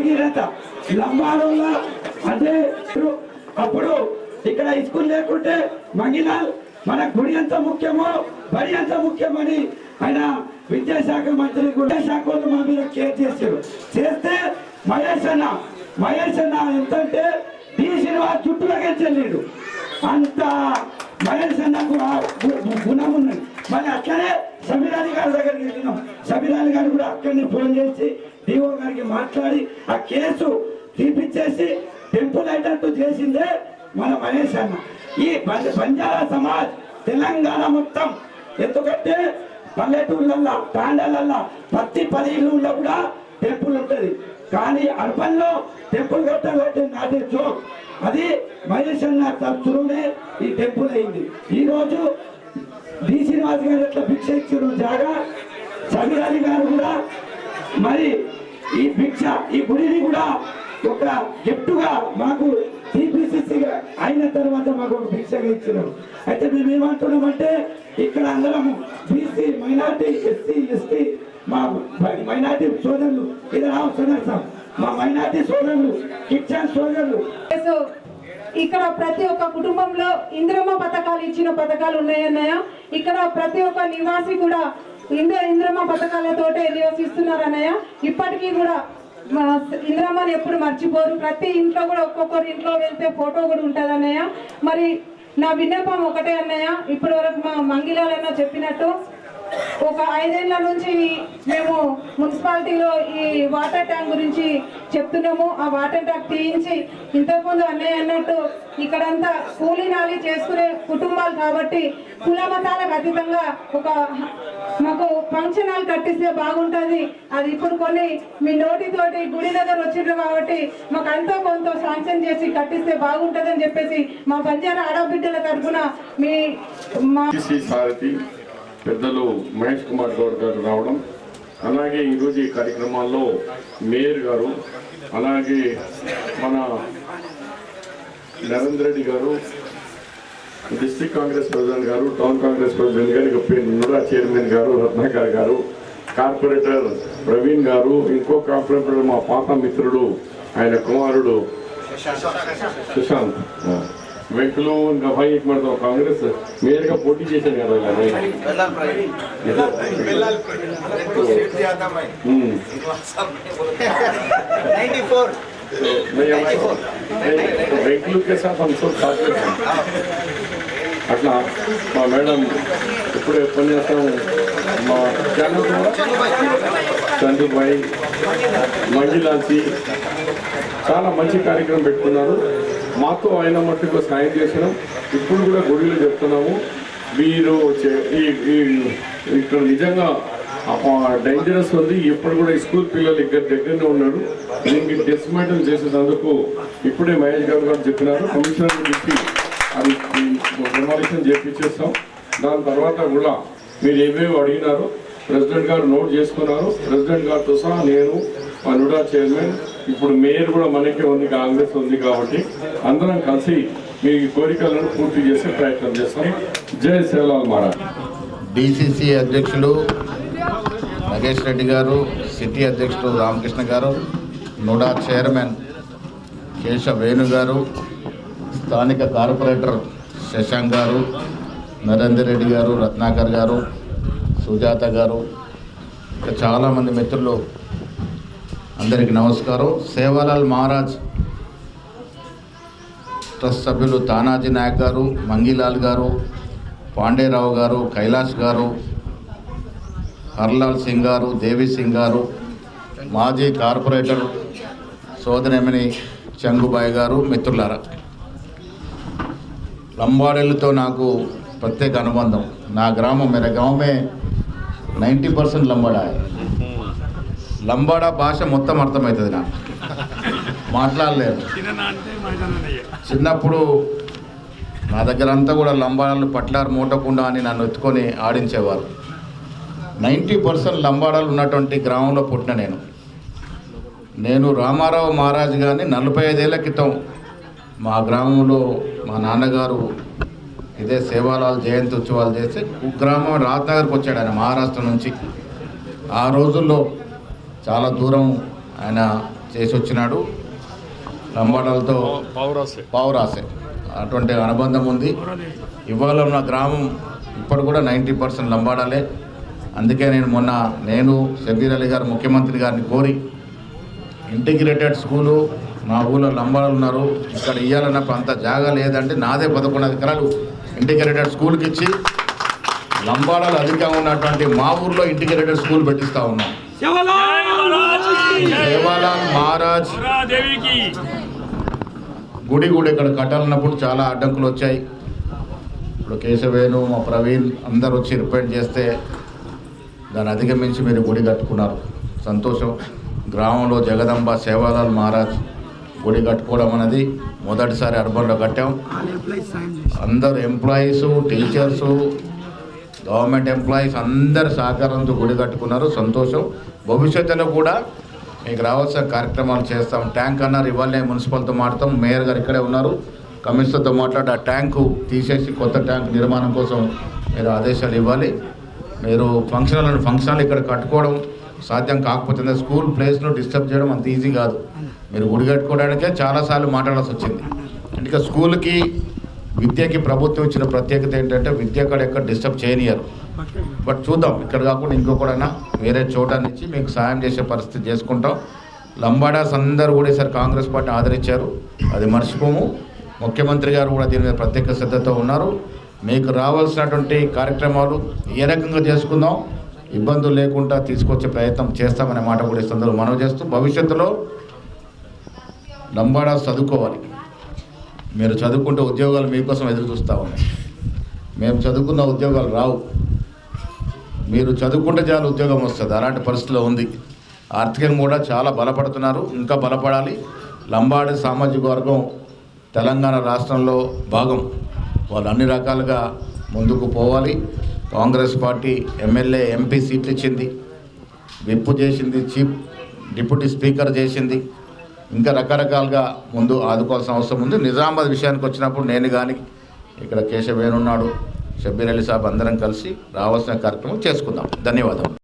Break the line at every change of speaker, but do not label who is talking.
భగీరథ లంబాడంలో అంటే అప్పుడు ఇక్కడ స్కూల్ లేకుంటే మంగిలాల్ మన గుడి ఎంత ముఖ్యమో బడి ఎంత ముఖ్యమని ఆయన విద్యాశాఖ మంత్రి కూడా శాఖలు మా మీద కేర్ చేశారు. చేస్తే మహేష్ అన్న ఎంత అంటే డి శ్రీనివాస్ చుట్టూలకే చెల్లిడు. అంత మహేష్ అన్నకు గుణం ఉన్నది. మరి అట్లనే సమీరాణి గారి దగ్గరికి వెళ్ళినాం. సమీరాణి గారు కూడా అక్కడిని ఫోన్ చేసి డిఓ గారికి మాట్లాడి ఆ కేసు తీపిచ్చేసి టెంపుల్ అయ్యేటట్టు చేసిందే మన మహేష్ అన్న. ఈ బంజారా సమాజ్ తెలంగాణ మొత్తం ఎందుకంటే పల్లెటూళ్ళల్లో తాండాలల్లో ప్రతి 10 ఇళ్ళలో కూడా టెంపుల్ ఉంటుంది. కానీ అర్బన్ లో టెంపుల్ కట్టాలంటే నాటే జోక్. అది మహేష్ అన్న త్రూనే ఈ టెంపుల్ అయింది. ఈ రోజు డి శ్రీనివాస్ గారు ఎట్లా భిక్ష ఇచ్చారు జాగా, సమీరాణి గారు కూడా మరి ఈ భిక్ష ఈ గుడిని కూడా ఒక గిఫ్ట్ గా మాకు టీపీసీసీగా అయిన తర్వాత మాకు ఒక భిక్షగా ఇచ్చినారు. అయితే మేము ఏమంటున్నామంటే ఇక్కడ అందరము బీసీ మైనార్టీ ఎస్సీ ఎస్టీ మా మైనార్టీ సోదరులు ఇది రావు మా మైనార్టీ సోదరులు కిచెన్ సోదరులు
ఇక్కడ ప్రతి ఒక్క కుటుంబంలో ఇంద్రమ్మ పథకాలు ఇచ్చిన పథకాలు ఉన్నాయన్నయ్య. ఇక్కడ ప్రతి ఒక్క నివాసి కూడా ఇంద్రమ్మ పథకాలతోటే నివసిస్తున్నారన్నయ్య. ఇప్పటికీ కూడా ఇంద్రమ్మని ఎప్పుడు మర్చిపోరు. ప్రతి ఇంట్లో కూడా ఒక్కొక్కరి ఇంట్లో వెళ్తే ఫోటో కూడా ఉంటుంది అన్నయ్య. మరి నా విన్నపం ఒకటే అన్నయ్య, ఇప్పటి వరకు మా మంగిలాలన్న చెప్పినట్టు ఒక 5 ఏళ్ల నుంచి మేము మున్సిపాలిటీలో ఈ వాటర్ ట్యాంక్ గురించి చెప్తున్నాము. ఆ వాటర్ ట్యాంక్ తీయించి ఇంతకుముందు అన్నయ్య అన్నట్టు ఇక్కడంతా కూలీ నాలి చేసుకునే కుటుంబాలు కాబట్టి కుల మతాలకు అతీతంగా ఒక మాకు ఫంక్షన్ హాల్ కట్టిస్తే బాగుంటుంది. అది ఇప్పుడు కొన్ని మీ నోటితోటి గుడి దగ్గర వచ్చిండ్రు కాబట్టి మాకు అంతో కొంత శాంక్షన్ చేసి కట్టిస్తే బాగుంటుంది అని చెప్పేసి మా బంజారా ఆడబిడ్డల తరఫున మా
పెద్దలు మహేష్ కుమార్ గౌడ్ గారు రావడం, అలాగే ఈరోజు ఈ కార్యక్రమాల్లో మేయర్ గారు, అలాగే మన నరేంద్ర రెడ్డి గారు, డిస్ట్రిక్ట్ కాంగ్రెస్ ప్రెసిడెంట్ గారు, టౌన్ కాంగ్రెస్ ప్రెసిడెంట్ గారు, నుడా చైర్మన్ గారు రత్నాకర్ గారు, కార్పొరేటర్ ప్రవీణ్ గారు, ఇంకో కార్పొరేటర్ మా పాత మిత్రుడు ఆయన కుమారుడు సుశాంత్ వెంకులు, ఇంకా భాయ్ एक मरतबा कांग्रेस मेयर का पोटी చేశాను కదా వెంకులు के साथ हम सब साथ में అట్లా మా మేడం ఇప్పుడే ఉపన్యాసం మా చందుబాయి మంజులాంచి చాలా మంచి కార్యక్రమం పెట్టుకున్నారు. మాతో అయిన మట్టుకు సాయం చేసినాం. ఇప్పుడు కూడా గుడిలో చెప్తున్నాము, మీరు ఇక్కడ నిజంగా డేంజరస్ ఉంది. ఇప్పుడు కూడా స్కూల్ పిల్లలు ఇక్కడ దగ్గరనే ఉన్నారు. దీనికి డిస్మెంటల్ చేసేందుకు ఇప్పుడే మహేష్ గారు చెప్పినారు, కమిషనర్ చెప్పి అది డిమాలిషన్ చేపించేస్తాం. దాని తర్వాత కూడా మీరు ఏమేమి అడిగినారో ప్రెసిడెంట్ గారు నోట్ చేసుకున్నారు. ప్రెసిడెంట్ గారితో సహా నేను మా నుడా చైర్మన్, ఇప్పుడు మేయర్ కూడా మనకే ఉంది, కాంగ్రెస్ ఉంది కాబట్టి అందరం కలిసి మీ కోరికలను పూర్తి చేసే ప్రయత్నం చేస్తాం. జై సేవలాల్ మహారాజ్.
డిసిసి అధ్యక్షుడు నగేష్ రెడ్డి గారు, సిటీ అధ్యక్షుడు రామకృష్ణ గారు, నుడా చైర్మన్ కేశవ వేణు గారు, స్థానిక కార్పొరేటర్ శశాంక్ గారు, నరేందర్ రెడ్డి గారు, రత్నాకర్ గారు, సుజాత గారు, ఇంకా చాలామంది మిత్రులు అందరికీ నమస్కారం. సేవాలాల్ మహారాజ్ ట్రస్ట్ సభ్యులు తానాజీ నాయక్ గారు, మంగిలాల్ గారు, పాండేరావు గారు, కైలాష్ గారు, హర్లాల్ సింగ్ గారు, దేవి సింగ్ గారు, మాజీ కార్పొరేటర్ సోదరిమణి చంగుబాయ్ గారు, మిత్రులారా, లంబాడీలతో నాకు ప్రత్యేక అనుబంధం. నా గ్రామం मेरा गांव में 90% లంబాడా. లంబాడా భాష మొత్తం అర్థమవుతుంది నాకు, మాట్లాడలేదు. చిన్నప్పుడు నా దగ్గర అంతా కూడా లంబాడాలు పట్లారు మూటకుండా అని నన్ను ఎత్తుకొని ఆడించేవారు. 90% లంబాడాలు ఉన్నటువంటి గ్రామంలో పుట్టిన నేను రామారావు మహారాజ్ గారిని 45 ఏళ్ల క్రితం మా గ్రామంలో మా నాన్నగారు ఇదే సేవాలాల్ జయంతి ఉత్సవాలు చేసి కుగ్రామం రాజ్నగర్కి వచ్చాడు ఆయన మహారాష్ట్ర నుంచి. ఆ రోజుల్లో చాలా దూరం ఆయన చేసి వచ్చినాడు. లంబాడాలతో పావురాసే అటువంటి అనుబంధం ఉంది. ఇవాళ ఉన్న గ్రామం ఇప్పుడు కూడా 90% లంబాడాలే. అందుకే నేను షబ్బీర్ అలీ గారు ముఖ్యమంత్రి గారిని కోరి ఇంటిగ్రేటెడ్ స్కూలు మా ఊళ్ళో లంబాడాలు ఉన్నారు, ఇక్కడ ఇవ్వాలన్నప్పుడు అంత జాగా లేదంటే నాదే 11 ఎకరాలు ఇంటిగ్రేటెడ్ స్కూల్కి ఇచ్చి లంబాడాలు అధికంగా ఉన్నటువంటి మా ఊర్లో ఇంటిగ్రేటెడ్ స్కూల్ పెట్టిస్తూ ఉన్నాం. సేవాలాల్ మహారాజ్ గుడి కూడా ఇక్కడ కట్టాలన్నప్పుడు చాలా అడ్డంకులు వచ్చాయి. ఇప్పుడు కేశవేణు మా ప్రవీణ్ అందరు వచ్చి రిపేర్ చేస్తే దాన్ని అధిగమించి మీరు గుడి కట్టుకున్నారు, సంతోషం. గ్రామంలో జగదంబ సేవాలాల్ మహారాజ్ గుడి కట్టుకోవడం అనేది మొదటిసారి అర్బన్లో కట్టాం. అందరు ఎంప్లాయీస్, టీచర్సు, గవర్నమెంట్ ఎంప్లాయీస్ అందరి సహకారంతో గుడి కట్టుకున్నారు, సంతోషం. భవిష్యత్తులో కూడా మీకు రావాల్సిన కార్యక్రమాలు చేస్తాం. ట్యాంక్ అన్నారు, ఇవాళ మున్సిపల్తో మాట్లాడతాం. మేయర్ గారు ఇక్కడే ఉన్నారు, కమిషనర్తో మాట్లాడి ఆ ట్యాంకు తీసేసి కొత్త ట్యాంక్ నిర్మాణం కోసం మీరు ఆదేశాలు ఇవ్వాలి. మీరు ఫంక్షన్లు ఇక్కడ కట్టుకోవడం సాధ్యం కాకపోతే స్కూల్ ప్లేస్లో డిస్టర్బ్ చేయడం అంత ఈజీ కాదు. మీరు గుడి కట్టుకోవడానికే చాలాసార్లు మాట్లాడాల్సి వచ్చింది. అంటే స్కూల్కి విద్యకి ప్రభుత్వం ఇచ్చిన ప్రత్యేకత ఏంటంటే విద్య అక్కడ ఎక్కడ డిస్టర్బ్ చేయనియరు. బట్ చూద్దాం, ఇక్కడ కాకుండా ఇంకొకడైనా వేరే చోటనిచ్చి మీకు సాయం చేసే పరిస్థితి చేసుకుంటాం. లంబాడాస్ అందరూ కూడా ఈసారి కాంగ్రెస్ పార్టీ ఆదరించారు, అది మర్చిపోము. ముఖ్యమంత్రి గారు కూడా దీని మీద ప్రత్యేక శ్రద్ధతో ఉన్నారు. మీకు రావాల్సినటువంటి కార్యక్రమాలు ఏ రకంగా చేసుకుందాం, ఇబ్బందులు లేకుండా తీసుకొచ్చే ప్రయత్నం చేస్తామనే మాట కూడా ఈ సందర్భంలో మనవి చేస్తూ, భవిష్యత్తులో లంబాడాస్ చదువుకోవాలి. మీరు చదువుకుంటే ఉద్యోగాలు మీకోసం ఎదురు చూస్తూ ఉన్నాయి. మేము చదువుకున్న ఉద్యోగాలు రావు, మీరు చదువుకుంటే చాలా ఉద్యోగం వస్తుంది. అలాంటి పరిస్థితిలో ఉంది. ఆర్థికంగా కూడా చాలా బలపడుతున్నారు, ఇంకా బలపడాలి. లంబాడి సామాజిక వర్గం తెలంగాణ రాష్ట్రంలో భాగం, వాళ్ళు అన్ని రకాలుగా ముందుకు పోవాలి. కాంగ్రెస్ పార్టీ ఎమ్మెల్యే ఎంపీ సీట్లు ఇచ్చింది, విప్ చేసింది, చీఫ్ డిప్యూటీ స్పీకర్ చేసింది, ఇంకా రకరకాలుగా ముందు ఆదుకోవాల్సిన అవసరం ఉంది. నిజామాబాద్ విషయానికి వచ్చినప్పుడు నేను కానీ ఇక్కడ కేశవేణు ఉన్నాడు, షబ్బీర్ అలీ సాబ్ అందరం కలిసి రావాల్సిన కార్యక్రమం చేసుకుందాం. ధన్యవాదాలు.